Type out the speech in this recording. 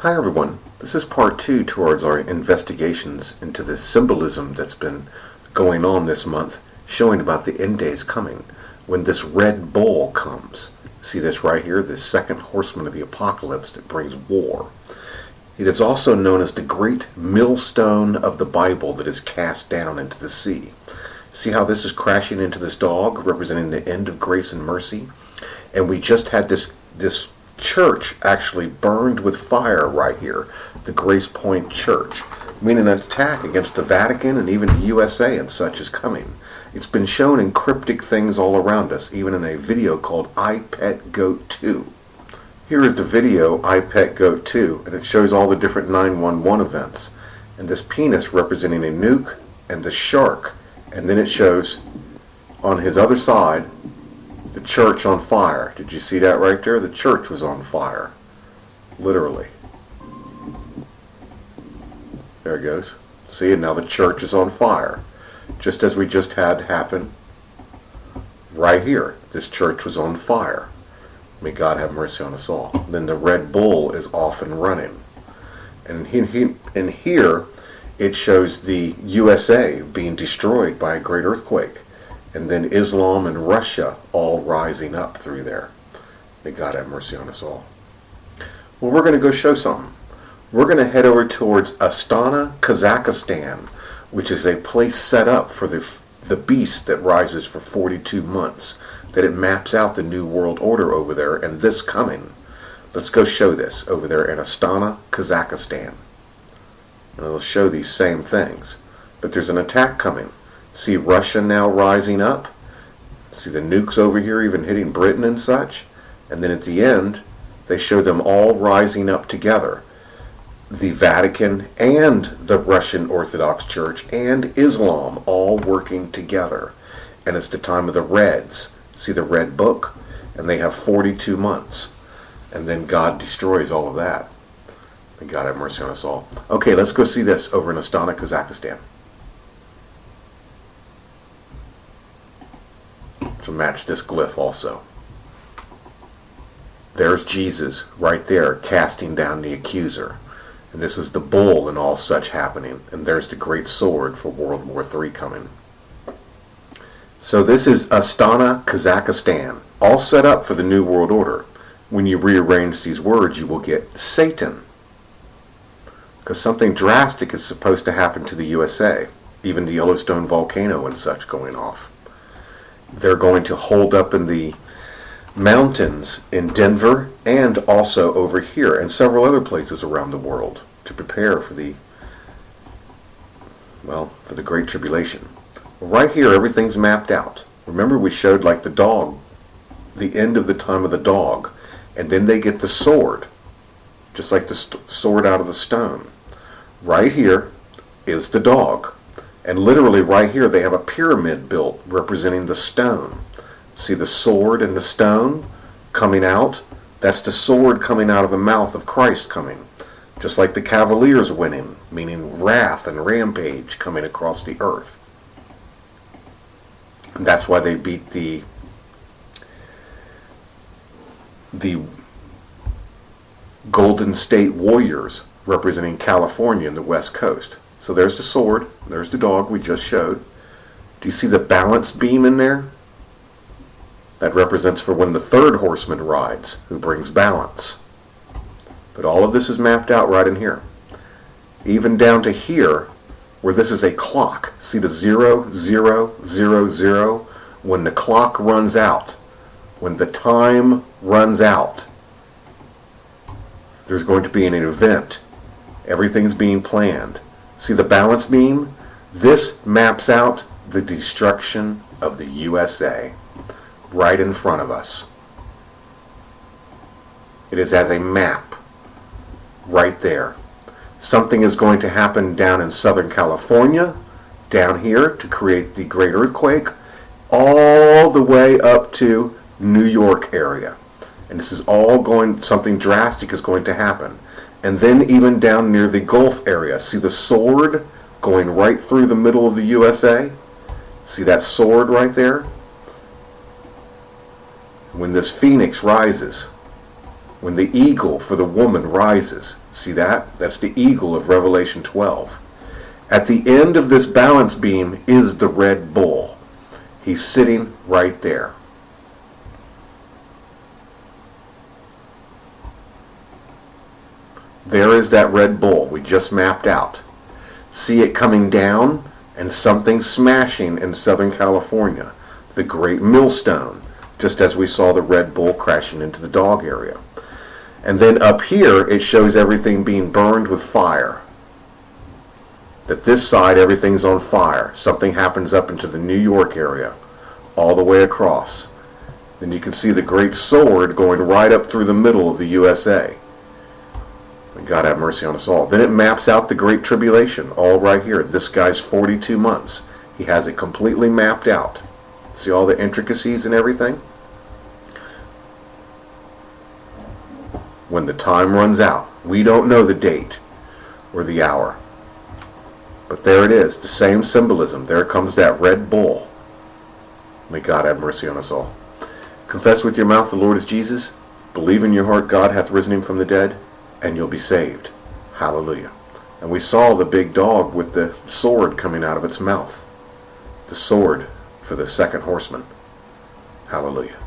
Hi everyone, this is part 2 towards our investigations into the symbolism that's been going on this month, showing about the end days coming, when this red bull comes. See this right here, this second horseman of the apocalypse that brings war. It is also known as the great millstone of the Bible that is cast down into the sea. See how this is crashing into this dog, representing the end of grace and mercy? And we just had this church actually burned with fire right here, the Grace Point Church, meaning an attack against the Vatican and even the USA and such is coming. It's been shown in cryptic things all around us, even in a video called I Pet Goat 2. Here is the video I Pet Goat 2, and it shows all the different 911 events, and this penis representing a nuke and the shark, and then it shows on his other side the church on fire. Did you see that right there? The church was on fire. Literally. There it goes. See, and now the church is on fire. Just as we just had happen right here. This church was on fire. May God have mercy on us all. Then the Red Bull is off and running. And here it shows the USA being destroyed by a great earthquake. And then Islam and Russia all rising up through there. May God have mercy on us all. Well, we're going to go show something. We're going to head over towards Astana, Kazakhstan, which is a place set up for the beast that rises for 42 months, that it maps out the New World Order over there, and this coming. Let's go show this over there in Astana, Kazakhstan. And it'll show these same things. But there's an attack coming. See Russia now rising up. See the nukes over here even hitting Britain and such. And then at the end, they show them all rising up together. The Vatican and the Russian Orthodox Church and Islam all working together. And it's the time of the Reds. See the Red Book? And they have 42 months. And then God destroys all of that. May God have mercy on us all. Okay, let's go see this over in Astana, Kazakhstan. To match this glyph also. There's Jesus right there casting down the accuser. And this is the bull and all such happening. And there's the great sword for World War III coming. So this is Astana, Kazakhstan. All set up for the New World Order. When you rearrange these words, you will get Satan. Because something drastic is supposed to happen to the USA. Even the Yellowstone volcano and such going off. They're going to hold up in the mountains in Denver and also over here and several other places around the world to prepare for the Great Tribulation. Right here, everything's mapped out. Remember we showed like the dog, the end of the time of the dog, and then they get the sword, just like the sword out of the stone. Right here is the dog. And literally right here they have a pyramid built representing the stone. See the sword and the stone coming out? That's the sword coming out of the mouth of Christ coming. Just like the Cavaliers winning, meaning wrath and rampage coming across the earth. And that's why they beat the Golden State Warriors representing California and the West Coast. So there's the sword, there's the dog we just showed. Do you see the balance beam in there? That represents for when the third horseman rides, who brings balance. But all of this is mapped out right in here. Even down to here, where this is a clock. See the 0, 0, 0, 0? When the clock runs out, when the time runs out, there's going to be an event. Everything's being planned. See the balance beam? This maps out the destruction of the USA right in front of us. It is as a map right there. Something is going to happen down in Southern California, down here to create the great earthquake, all the way up to New York area. And this is all something drastic is going to happen. And then even down near the Gulf area, see the sword going right through the middle of the USA? See that sword right there? When this phoenix rises, When the eagle for the woman rises, see that? That's the eagle of Revelation 12. At the end of this balance beam is the red bull. He's sitting right there. There is that red bull we just mapped out. See it coming down and something smashing in Southern California. The Great Millstone, just as we saw the red bull crashing into the dog area. And then up here it shows everything being burned with fire. That this side everything's on fire. Something happens up into the New York area, all the way across. Then you can see the great sword going right up through the middle of the USA. May God have mercy on us all. Then it maps out the Great Tribulation, all right here. This guy's 42 months. He has it completely mapped out. See all the intricacies and everything? When the time runs out, we don't know the date or the hour. But there it is, the same symbolism. There comes that red bull. May God have mercy on us all. Confess with your mouth the Lord is Jesus. Believe in your heart God hath risen him from the dead, and you'll be saved. Hallelujah. And we saw the big dog with the sword coming out of its mouth. The sword for the second horseman. Hallelujah.